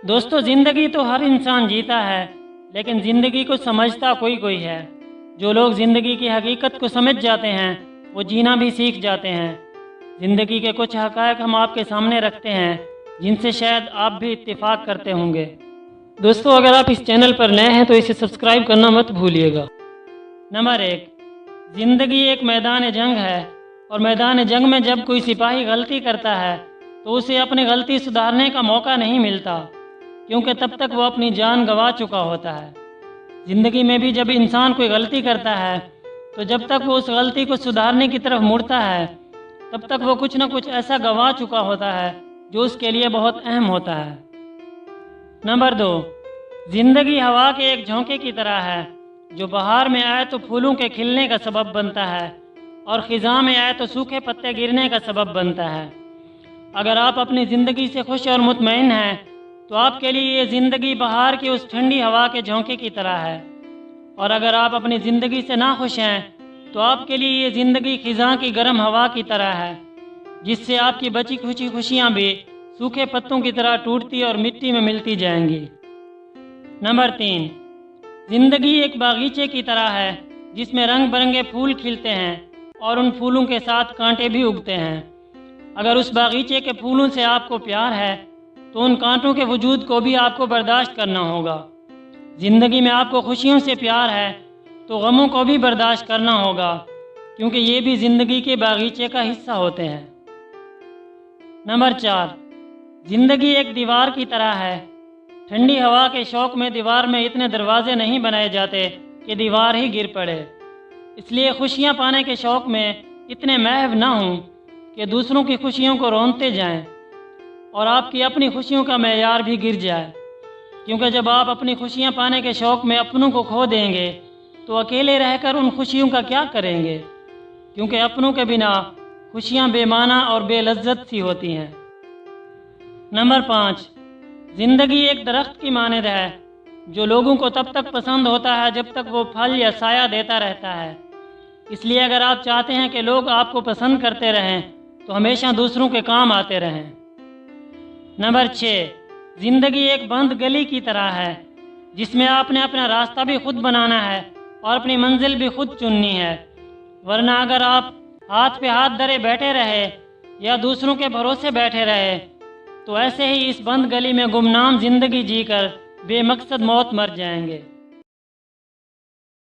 दोस्तों, ज़िंदगी तो हर इंसान जीता है, लेकिन ज़िंदगी को समझता कोई कोई है। जो लोग ज़िंदगी की हकीकत को समझ जाते हैं वो जीना भी सीख जाते हैं। ज़िंदगी के कुछ हक़ाइक़ हम आपके सामने रखते हैं जिनसे शायद आप भी इत्तेफाक करते होंगे। दोस्तों, अगर आप इस चैनल पर नए हैं तो इसे सब्सक्राइब करना मत भूलिएगा। नंबर 1, ज़िंदगी एक मैदान जंग है और मैदान जंग में जब कोई सिपाही गलती करता है तो उसे अपनी गलती सुधारने का मौका नहीं मिलता, क्योंकि तब तक वो अपनी जान गंवा चुका होता है। ज़िंदगी में भी जब इंसान कोई गलती करता है तो जब तक वो उस गलती को सुधारने की तरफ मुड़ता है तब तक वो कुछ न कुछ ऐसा गंवा चुका होता है जो उसके लिए बहुत अहम होता है। नंबर 2, ज़िंदगी हवा के एक झोंके की तरह है जो बहार में आए तो फूलों के खिलने का सबब बनता है और ख़िज़ां में आए तो सूखे पत्ते गिरने का सबब बनता है। अगर आप अपनी ज़िंदगी से खुश और मुतमईन हैं तो आपके लिए ये ज़िंदगी बहार की उस ठंडी हवा के झोंके की तरह है, और अगर आप अपनी ज़िंदगी से नाखुश हैं तो आपके लिए ये ज़िंदगी ख़िज़ां की गर्म हवा की तरह है, जिससे आपकी बची खुशी खुशियाँ भी सूखे पत्तों की तरह टूटती और मिट्टी में मिलती जाएंगी। नंबर 3, ज़िंदगी एक बागीचे की तरह है जिसमें रंग बिरंगे फूल खिलते हैं और उन फूलों के साथ कांटे भी उगते हैं। अगर उस बागीचे के फूलों से आपको प्यार है तो उन कांटों के वजूद को भी आपको बर्दाश्त करना होगा। ज़िंदगी में आपको खुशियों से प्यार है तो गमों को भी बर्दाश्त करना होगा, क्योंकि ये भी ज़िंदगी के बागीचे का हिस्सा होते हैं। नंबर 4, ज़िंदगी एक दीवार की तरह है। ठंडी हवा के शौक़ में दीवार में इतने दरवाजे नहीं बनाए जाते कि दीवार ही गिर पड़े। इसलिए खुशियाँ पाने के शौक़ में इतने महव ना हों कि दूसरों की खुशियों को रोनते जाएं और आपकी अपनी खुशियों का मेयार भी गिर जाए, क्योंकि जब आप अपनी खुशियाँ पाने के शौक़ में अपनों को खो देंगे तो अकेले रहकर उन खुशियों का क्या करेंगे, क्योंकि अपनों के बिना खुशियाँ बेमाना और बेलज्जत सी होती हैं। नंबर 5, ज़िंदगी एक दरख्त की मानद है जो लोगों को तब तक पसंद होता है जब तक वो फल या साया देता रहता है। इसलिए अगर आप चाहते हैं कि लोग आपको पसंद करते रहें तो हमेशा दूसरों के काम आते रहें। नंबर 6, ज़िंदगी एक बंद गली की तरह है जिसमें आपने अपना रास्ता भी खुद बनाना है और अपनी मंजिल भी खुद चुननी है, वरना अगर आप हाथ पे हाथ धरे बैठे रहे या दूसरों के भरोसे बैठे रहे तो ऐसे ही इस बंद गली में गुमनाम ज़िंदगी जीकर बेमकसद मौत मर जाएंगे।